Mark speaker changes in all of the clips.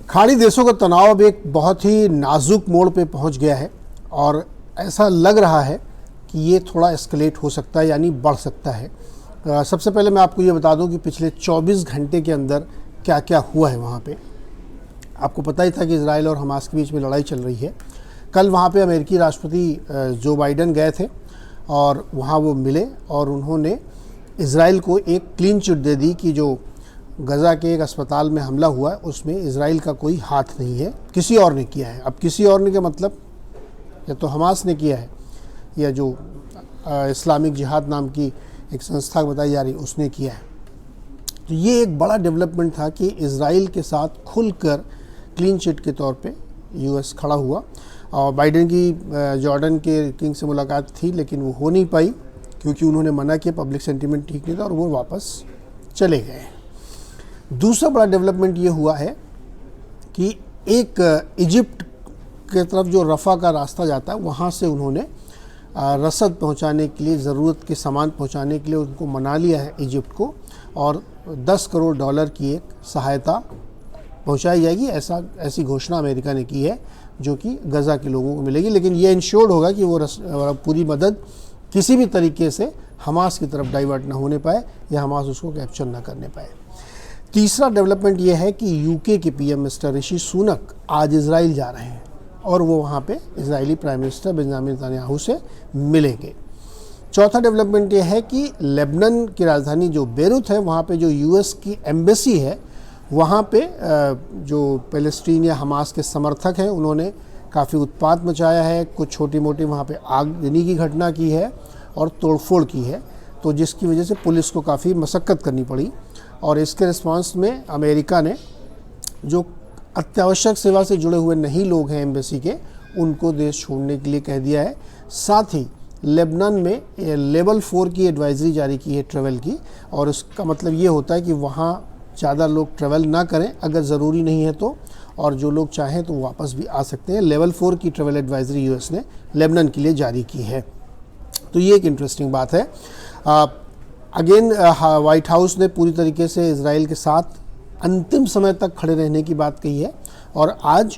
Speaker 1: खाड़ी देशों का तनाव अब एक बहुत ही नाजुक मोड़ पे पहुंच गया है और ऐसा लग रहा है कि ये थोड़ा एस्केलेट हो सकता है, यानी बढ़ सकता है। सबसे पहले मैं आपको ये बता दूं कि पिछले 24 घंटे के अंदर क्या क्या हुआ है वहाँ पे। आपको पता ही था कि इजराइल और हमास के बीच में लड़ाई चल रही है। कल वहाँ पे अमेरिकी राष्ट्रपति जो बाइडन गए थे और वहाँ वो मिले और उन्होंने इजराइल को एक क्लीन चिट दे दी कि जो गज़ा के एक अस्पताल में हमला हुआ है उसमें इजराइल का कोई हाथ नहीं है, किसी और ने किया है। अब किसी और ने का मतलब या तो हमास ने किया है या जो इस्लामिक जिहाद नाम की एक संस्था बताई जा रही उसने किया है। तो ये एक बड़ा डेवलपमेंट था कि इजराइल के साथ खुलकर क्लीन चिट के तौर पे यूएस खड़ा हुआ। और बाइडन की जॉर्डन के किंग से मुलाकात थी लेकिन वो हो नहीं पाई क्योंकि उन्होंने मना किया, पब्लिक सेंटीमेंट ठीक नहीं था और वो वापस चले गए। दूसरा बड़ा डेवलपमेंट ये हुआ है कि एक इजिप्ट के तरफ जो रफ़ा का रास्ता जाता है वहाँ से उन्होंने रसद पहुँचाने के लिए, ज़रूरत के सामान पहुँचाने के लिए उनको मना लिया है इजिप्ट को, और $10 करोड़ की एक सहायता पहुँचाई जाएगी। ऐसी घोषणा अमेरिका ने की है जो कि गज़ा के लोगों को मिलेगी। लेकिन ये इंश्योर्ड होगा कि वो पूरी मदद किसी भी तरीके से हमास की तरफ डाइवर्ट ना होने पाए या हमास उसको कैप्चर ना करने पाए। तीसरा डेवलपमेंट ये है कि यूके के पीएम मिस्टर ऋषि सुनक आज इजराइल जा रहे हैं और वो वहाँ पे Israeli prime minister Benjamin Netanyahu से मिलेंगे। चौथा डेवलपमेंट ये है कि लेबनान की राजधानी जो बेरूत है वहाँ पे जो यूएस की एम्बेसी है वहाँ पे जो पैलेस्टीन या हमास के समर्थक हैं उन्होंने काफ़ी उत्पात मचाया है। कुछ छोटी मोटी वहाँ पे आगजनी की घटना की है और तोड़फोड़ की है, तो जिसकी वजह से पुलिस को काफ़ी मशक्क़त करनी पड़ी। और इसके रिस्पांस में अमेरिका ने जो अत्यावश्यक सेवा से जुड़े हुए नहीं लोग हैं एम्बेसी के, उनको देश छोड़ने के लिए कह दिया है। साथ ही लेबनान में लेवल 4 की एडवाइजरी जारी की है ट्रैवल की, और उसका मतलब ये होता है कि वहाँ ज़्यादा लोग ट्रैवल ना करें अगर ज़रूरी नहीं है तो, और जो लोग चाहें तो वापस भी आ सकते हैं। लेवल 4 की ट्रैवल एडवाइजरी यूएस ने लेबनान के लिए जारी की है। तो ये एक इंटरेस्टिंग बात है। अगेन वाइट हाउस ने पूरी तरीके से इजराइल के साथ अंतिम समय तक खड़े रहने की बात कही है और आज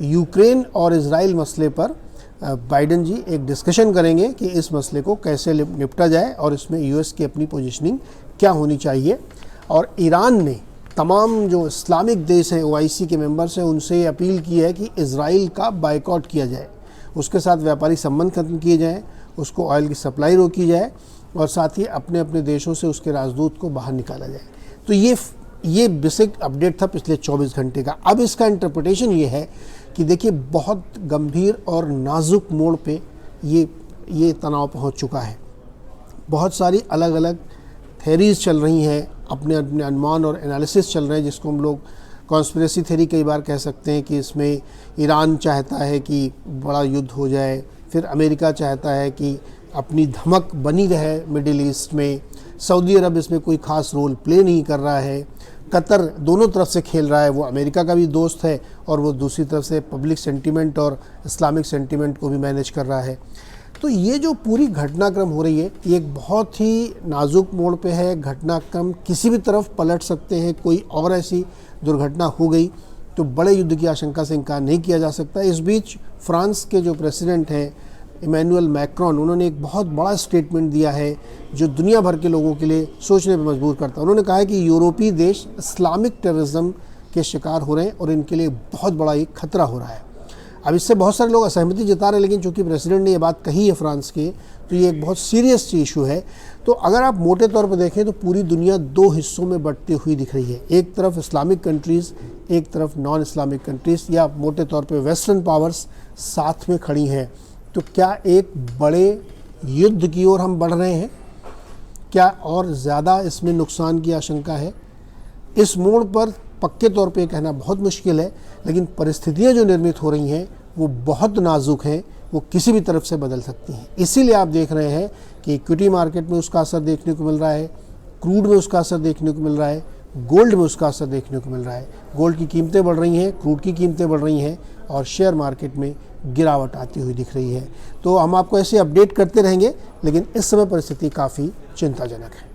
Speaker 1: यूक्रेन और इजराइल मसले पर बाइडन जी एक डिस्कशन करेंगे कि इस मसले को कैसे निपटा जाए और इसमें यूएस की अपनी पोजीशनिंग क्या होनी चाहिए। और ईरान ने तमाम जो इस्लामिक देश हैं ओआईसी के मेंबर्स हैं उनसे ये अपील की है कि इजराइल का बायकॉट किया जाए, उसके साथ व्यापारिक संबंध खत्म किए जाएँ, उसको ऑयल की सप्लाई रोकी जाए और साथ ही अपने अपने देशों से उसके राजदूत को बाहर निकाला जाए। तो ये बेसिक अपडेट था पिछले 24 घंटे का। अब इसका इंटरप्रिटेशन ये है कि देखिए बहुत गंभीर और नाजुक मोड़ पे ये तनाव पहुंच चुका है। बहुत सारी अलग अलग थेरीज चल रही हैं, अपने अपने अनुमान और एनालिसिस चल रहे हैं, जिसको हम लोग कॉन्स्पिरेसी थेरी कई बार कह सकते हैं कि इसमें ईरान चाहता है कि बड़ा युद्ध हो जाए, फिर अमेरिका चाहता है कि अपनी धमक बनी रहे मिडिल ईस्ट में, सऊदी अरब इसमें कोई ख़ास रोल प्ले नहीं कर रहा है, कतर दोनों तरफ से खेल रहा है, वो अमेरिका का भी दोस्त है और वो दूसरी तरफ से पब्लिक सेंटीमेंट और इस्लामिक सेंटीमेंट को भी मैनेज कर रहा है। तो ये जो पूरी घटनाक्रम हो रही है ये एक बहुत ही नाजुक मोड़ पे है। घटनाक्रम किसी भी तरफ पलट सकते हैं, कोई और ऐसी दुर्घटना हो गई तो बड़े युद्ध की आशंका से इनकार नहीं किया जा सकता। इस बीच फ्रांस के जो प्रेसिडेंट हैं इमैनुअल मैक्रोन, उन्होंने एक बहुत बड़ा स्टेटमेंट दिया है जो दुनिया भर के लोगों के लिए सोचने पर मजबूर करता है। उन्होंने कहा है कि यूरोपीय देश इस्लामिक टेररिज्म के शिकार हो रहे हैं और इनके लिए बहुत बड़ा एक खतरा हो रहा है। अब इससे बहुत सारे लोग असहमति जता रहे हैं, लेकिन चूंकि प्रेसिडेंट ने ये बात कही है फ्रांस के, तो ये एक बहुत सीरियस इशू है। तो अगर आप मोटे तौर पर देखें तो पूरी दुनिया दो हिस्सों में बंटती हुई दिख रही है। एक तरफ इस्लामिक कंट्रीज़, एक तरफ नॉन इस्लामिक कंट्रीज़, या मोटे तौर पर वेस्टर्न पावर्स साथ में खड़ी हैं। तो क्या एक बड़े युद्ध की ओर हम बढ़ रहे हैं? क्या और ज़्यादा इसमें नुकसान की आशंका है? इस मोड़ पर पक्के तौर पे कहना बहुत मुश्किल है, लेकिन परिस्थितियां जो निर्मित हो रही हैं वो बहुत नाजुक हैं, वो किसी भी तरफ से बदल सकती हैं। इसीलिए आप देख रहे हैं कि इक्विटी मार्केट में उसका असर देखने को मिल रहा है, क्रूड में उसका असर देखने को मिल रहा है, गोल्ड में उसका असर देखने को मिल रहा है। गोल्ड की कीमतें बढ़ रही हैं, क्रूड की कीमतें बढ़ रही हैं और शेयर मार्केट में गिरावट आती हुई दिख रही है। तो हम आपको ऐसे अपडेट करते रहेंगे, लेकिन इस समय परिस्थिति काफ़ी चिंताजनक है।